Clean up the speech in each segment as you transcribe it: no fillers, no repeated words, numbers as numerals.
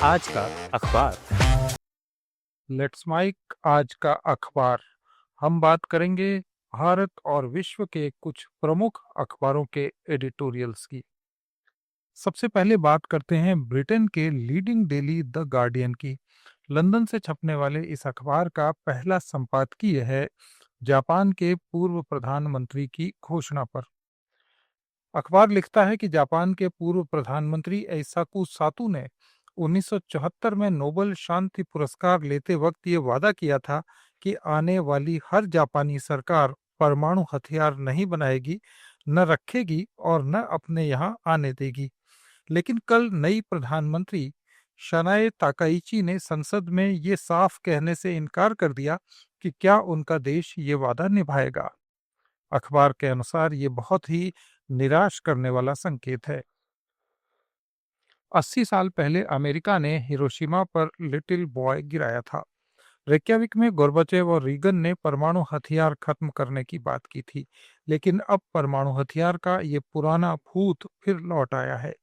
आज का अखबार। लेट्स माइक आज का अखबार। हम बात करेंगे भारत और विश्व के कुछ प्रमुख अखबारों के एडिटोरियल्स की। सबसे पहले बात करते हैं ब्रिटेन के लीडिंग डेली द गार्डियन की। लंदन से छपने वाले इस अखबार का पहला संपादकीय है जापान के पूर्व प्रधानमंत्री की घोषणा पर। अखबार लिखता है कि जापान के पूर्व प्रधानमंत्री एइसाकु सातु ने 1974 में नोबेल शांति पुरस्कार लेते वक्त ये वादा किया था कि आने वाली हर जापानी सरकार परमाणु हथियार नहीं बनाएगी, न रखेगी और न अपने यहाँ आने देगी। लेकिन कल नई प्रधानमंत्री शनाए ताकाइची ने संसद में ये साफ कहने से इनकार कर दिया कि क्या उनका देश ये वादा निभाएगा। अखबार के अनुसार ये बहुत ही निराश करने वाला संकेत है। 80 साल पहले अमेरिका ने हिरोशिमा पर लिटिल बॉय गिराया था। रेक्याविक में गोर्बाचेव और रीगन ने परमाणु हथियार खत्म करने की बात की थी, लेकिन अब परमाणु हथियार का ये पुराना भूत फिर लौट आया है।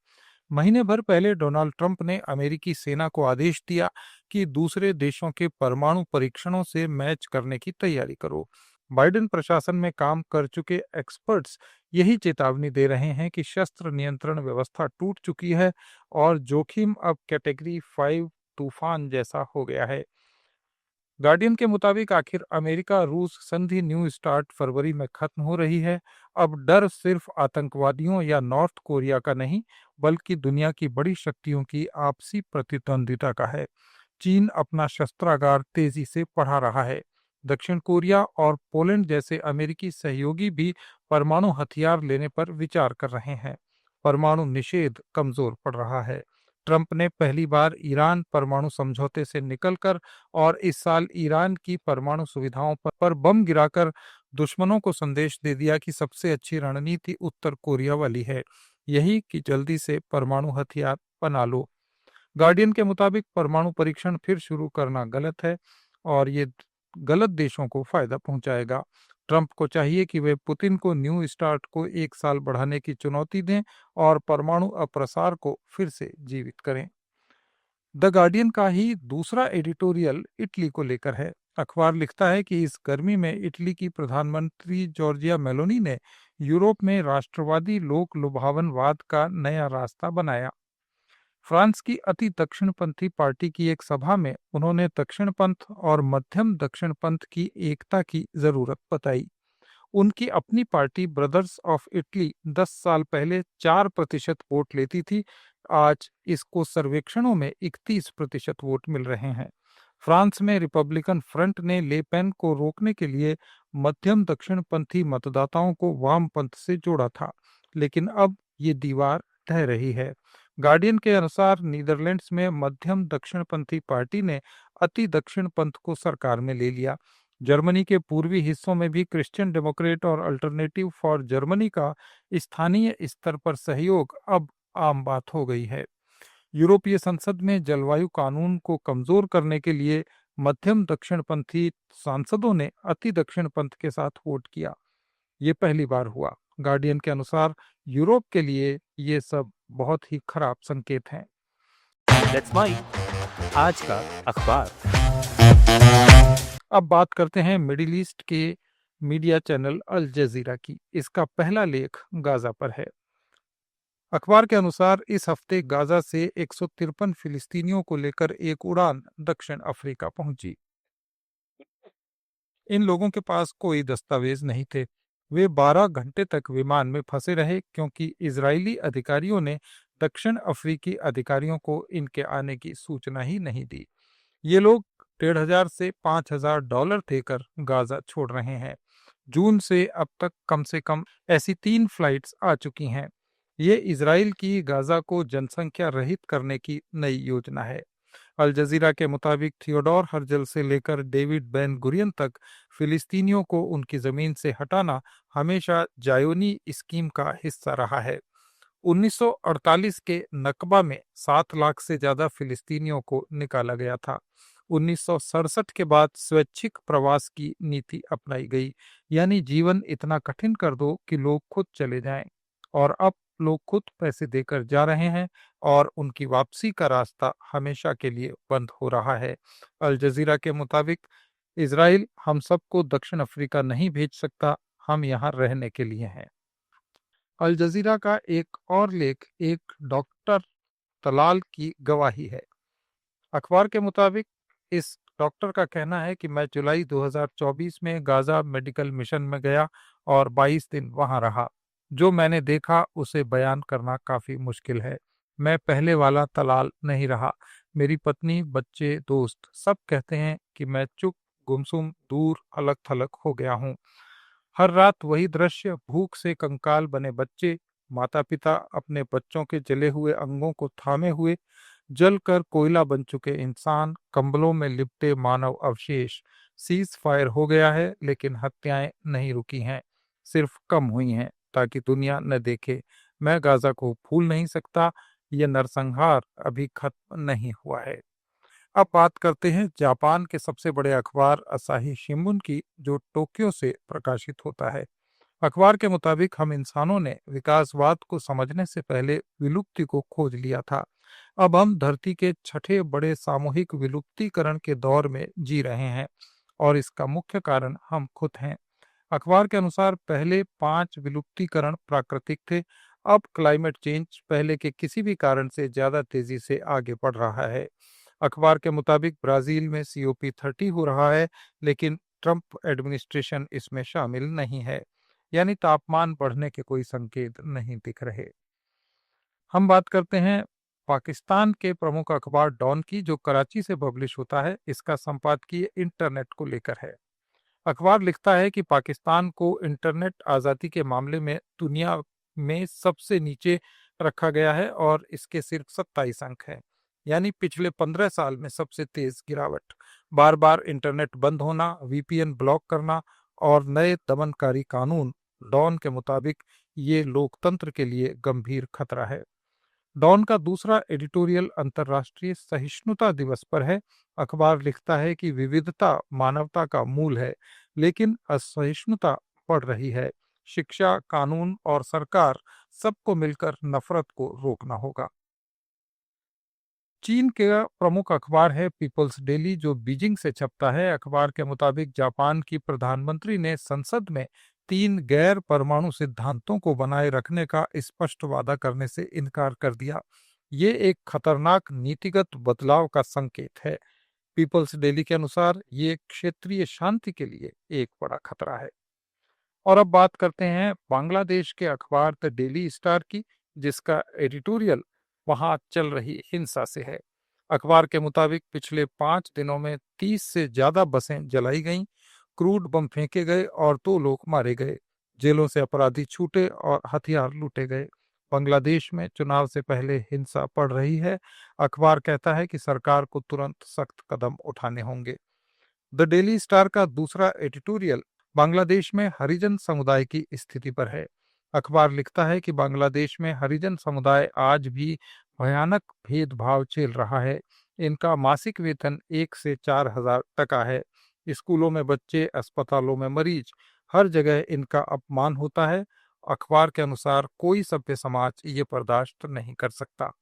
महीने भर पहले डोनाल्ड ट्रंप ने अमेरिकी सेना को आदेश दिया कि दूसरे देशों के परमाणु परीक्षणों से मैच करने की तैयारी करो। बाइडेन प्रशासन में काम कर चुके एक्सपर्ट्स यही चेतावनी दे रहे हैं कि शस्त्र नियंत्रण व्यवस्था टूट चुकी है और जोखिम अब कैटेगरी 5 तूफान जैसा हो गया है। गार्डियन के मुताबिक आखिर अमेरिका रूस संधि न्यू स्टार्ट फरवरी में खत्म हो रही है। अब डर सिर्फ आतंकवादियों या नॉर्थ कोरिया का नहीं, बल्कि दुनिया की बड़ी शक्तियों की आपसी प्रतिद्वंदिता का है। चीन अपना शस्त्रागार तेजी से बढ़ा रहा है। दक्षिण कोरिया और पोलैंड जैसे अमेरिकी सहयोगी भी परमाणु हथियार लेने पर विचार कर रहे हैं। परमाणु निषेध कमजोर पड़ रहा है। ट्रंप ने पहली बार ईरान परमाणु समझौते से निकलकर और इस साल ईरान की परमाणु सुविधाओं पर बम गिराकर दुश्मनों को संदेश दे दिया कि सबसे अच्छी रणनीति उत्तर कोरिया वाली है, यही कि जल्दी से परमाणु हथियार बना लो। गार्डियन के मुताबिक परमाणु परीक्षण फिर शुरू करना गलत है और ये गलत देशों को फायदा पहुंचाएगा। ट्रंप को चाहिए कि वे पुतिन को न्यू स्टार्ट को 1 साल बढ़ाने की चुनौती दें और परमाणु अप्रसार को फिर से जीवित करें। द गार्डियन का ही दूसरा एडिटोरियल इटली को लेकर है। अखबार लिखता है कि इस गर्मी में इटली की प्रधानमंत्री जॉर्जिया मेलोनी ने यूरोप में राष्ट्रवादी लोक लुभावनवाद का नया रास्ता बनाया। फ्रांस की अति दक्षिणपंथी पार्टी की एक सभा में उन्होंने दक्षिणपंथ और मध्यम दक्षिणपंथ की एकता की जरूरत बताई। उनकी अपनी पार्टी ब्रदर्स ऑफ इटली 10 साल पहले 4% वोट लेती थी। आज इसको सर्वेक्षणों में 31% वोट मिल रहे हैं। फ्रांस में रिपब्लिकन फ्रंट ने ले पेन को रोकने के लिए मध्यम दक्षिणपंथी मतदाताओं को वामपंथ से जोड़ा था, लेकिन अब ये दीवार ढह रही है। गार्डियन के अनुसार नीदरलैंड्स में मध्यम दक्षिणपंथी पार्टी ने अति दक्षिणपंथ को सरकार में ले लिया। जर्मनी के पूर्वी हिस्सों में भी क्रिश्चियन डेमोक्रेट और अल्टरनेटिव फॉर जर्मनी का स्थानीय स्तर पर सहयोग अब आम बात हो गई है। यूरोपीय संसद में जलवायु कानून को कमजोर करने के लिए मध्यम दक्षिणपंथी सांसदों ने अति दक्षिणपंथ के साथ वोट किया। ये पहली बार हुआ। गार्डियन के अनुसार यूरोप के लिए ये सब बहुत ही खराब संकेत हैं। Let's mic. आज का अखबार। अब बात करते हैं मिडिल ईस्ट के मीडिया चैनल अल जजीरा की। इसका पहला लेख गाजा पर है। अखबार के अनुसार इस हफ्ते गाजा से 153 फिलिस्तीनियों को लेकर एक उड़ान दक्षिण अफ्रीका पहुंची। इन लोगों के पास कोई दस्तावेज नहीं थे। वे 12 घंटे तक विमान में फंसे रहे क्योंकि इजरायली अधिकारियों ने दक्षिण अफ्रीकी अधिकारियों को इनके आने की सूचना ही नहीं दी। ये लोग 1,500 से $5,000 देकर गाजा छोड़ रहे हैं। जून से कम ऐसी 3 फ्लाइट्स आ चुकी हैं। ये इजराइल की गाजा को जनसंख्या रहित करने की नई योजना है। अल जजीरा के मुताबिक थियोडोर हर्जल से लेकर डेविड बेन गुरियन तक फिलिस्तीनियों को उनकी जमीन से हटाना हमेशा जायोनी स्कीम का हिस्सा रहा है। 1948 के नकबा में 7 लाख से ज्यादा फिलिस्तीनियों को निकाला गया था। 1967 के बाद स्वैच्छिक प्रवास की नीति अपनाई गई, यानी जीवन इतना कठिन कर दो कि लोग खुद चले जाएं। और अब लोग खुद पैसे देकर जा रहे हैं और उनकी वापसी का रास्ता हमेशा के लिए बंद हो रहा है। अल जजीरा के मुताबिक इजराइल हम सबको दक्षिण अफ्रीका नहीं भेज सकता, हम यहाँ रहने के लिए हैं। अल जजीरा का एक और लेख एक डॉक्टर तलाल की गवाही है। अखबार के मुताबिक इस डॉक्टर का कहना है कि मैं जुलाई 2024 में गाजा मेडिकल मिशन में गया और 22 दिन वहां रहा। जो मैंने देखा उसे बयान करना काफी मुश्किल है। मैं पहले वाला तलाल नहीं रहा। मेरी पत्नी, बच्चे, दोस्त सब कहते हैं कि मैं चुप, गुमसुम, दूर, अलग थलग हो गया हूँ। हर रात वही दृश्य, भूख से कंकाल बने बच्चे, माता पिता अपने बच्चों के जले हुए अंगों को थामे हुए, जलकर कोयला बन चुके इंसान, कंबलों में लिपटे मानव अवशेष। सीज फायर हो गया है लेकिन हत्याएं नहीं रुकी हैं, सिर्फ कम हुई हैं ताकि दुनिया न देखे। मैं गाजा को भूल नहीं सकता, यह नरसंहार अभी खत्म नहीं हुआ है। अब बात करते हैं जापान के सबसे बड़े अखबार असाही शिंबुन की, जो टोक्यो से प्रकाशित होता है। अखबार के मुताबिक हम इंसानों ने विकासवाद को समझने से पहले विलुप्ति को खोज लिया था। अब हम धरती के छठे बड़े सामूहिक विलुप्तीकरण के दौर में जी रहे हैं और इसका मुख्य कारण हम खुद हैं। अखबार के अनुसार पहले 5 विलुप्तीकरण प्राकृतिक थे, अब क्लाइमेट चेंज पहले के किसी भी कारण से ज्यादा तेजी से आगे बढ़ रहा है। अखबार के मुताबिक ब्राजील में COP30 हो रहा है, लेकिन ट्रंप एडमिनिस्ट्रेशन इसमें शामिल नहीं है, यानी तापमान बढ़ने के कोई संकेत नहीं दिख रहे। हम बात करते हैं पाकिस्तान के प्रमुख अखबार डॉन की, जो कराची से पब्लिश होता है। इसका संपादकीय इंटरनेट को लेकर है। अखबार लिखता है कि पाकिस्तान को इंटरनेट आज़ादी के मामले में दुनिया में सबसे नीचे रखा गया है और इसके सिर्फ 27 अंक हैं, यानी पिछले 15 साल में सबसे तेज गिरावट। बार बार इंटरनेट बंद होना, VPN ब्लॉक करना और नए दमनकारी कानून। डॉन के मुताबिक ये लोकतंत्र के लिए गंभीर खतरा है। डॉन का दूसरा एडिटोरियल अंतर्राष्ट्रीय सहिष्णुता दिवस पर है। अखबार लिखता है कि विविधता मानवता का मूल है, लेकिन असहिष्णुता बढ़ रही है। शिक्षा, कानून और सरकार सबको मिलकर नफरत को रोकना होगा। चीन का प्रमुख अखबार है पीपल्स डेली, जो बीजिंग से छपता है। अखबार के मुताबिक जापान की प्रधानमंत्री ने संसद में 3 गैर परमाणु सिद्धांतों को बनाए रखने का स्पष्ट वादा करने से इनकार कर दिया। ये एक खतरनाक नीतिगत बदलाव का संकेत है। पीपल्स डेली के अनुसार ये क्षेत्रीय शांति के लिए एक बड़ा खतरा है। और अब बात करते हैं बांग्लादेश के अखबार द डेली स्टार की, जिसका एडिटोरियल वहां चल रही हिंसा से है। अखबार के मुताबिक पिछले 5 दिनों में 30 से ज्यादा बसें जलाई गईं, क्रूड बम फेंके गए और 2 लोग मारे गए। जेलों से अपराधी छूटे और हथियार लूटे गए। बांग्लादेश में चुनाव से पहले हिंसा बढ़ रही है। अखबार कहता है कि सरकार को तुरंत सख्त कदम उठाने होंगे। द डेली स्टार का दूसरा एडिटोरियल बांग्लादेश में हरिजन समुदाय की स्थिति पर है। अखबार लिखता है कि बांग्लादेश में हरिजन समुदाय आज भी भयानक भेदभाव झेल रहा है। इनका मासिक वेतन 1 से 4 हजार टका है। स्कूलों में बच्चे, अस्पतालों में मरीज, हर जगह इनका अपमान होता है। अखबार के अनुसार कोई सभ्य समाज ये बर्दाश्त नहीं कर सकता।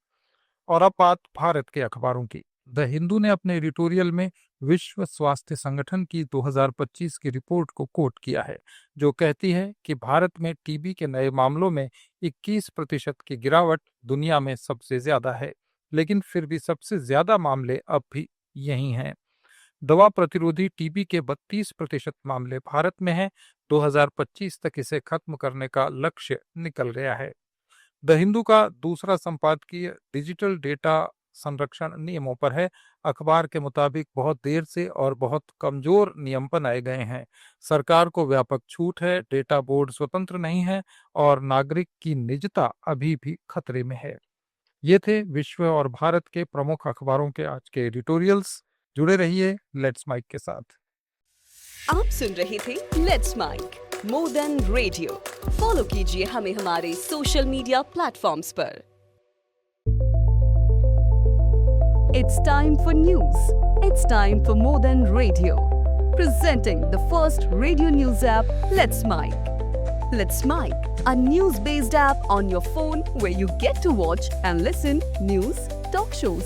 और अब बात भारत के अखबारों की। द हिंदू ने अपने एडिटोरियल में विश्व स्वास्थ्य संगठन की 2025 की रिपोर्ट को कोट किया है, जो कहती है कि भारत में टीबी के नए मामलों में 21% की गिरावट दुनिया में सबसे ज्यादा है, लेकिन फिर भी सबसे ज्यादा मामले अब भी यही हैं। दवा प्रतिरोधी टीबी के 32% मामले भारत में हैं। 2025 तक इसे खत्म करने का लक्ष्य निकल गया है। द हिंदू का दूसरा संपादकीय डिजिटल डेटा संरक्षण नियमों पर है। अखबार के मुताबिक बहुत देर से और बहुत कमजोर नियम बनाए गए हैं। सरकार को व्यापक छूट है, डेटा बोर्ड स्वतंत्र नहीं है और नागरिक की निजता अभी भी खतरे में है। ये थे विश्व और भारत के प्रमुख अखबारों के आज के एडिटोरियल्स। जुड़े रहिए लेट्स माइक के साथ। आप सुन रहे थे let's mic more than radio. Follow कीजिए हमें हमारे सोशल मीडिया प्लेटफॉर्म्स पर। It's time for news. It's time for more than radio. Presenting the first radio news app, Let's Mic. Let's Mike, a news-based app on your phone where you get to watch and listen news, talk shows,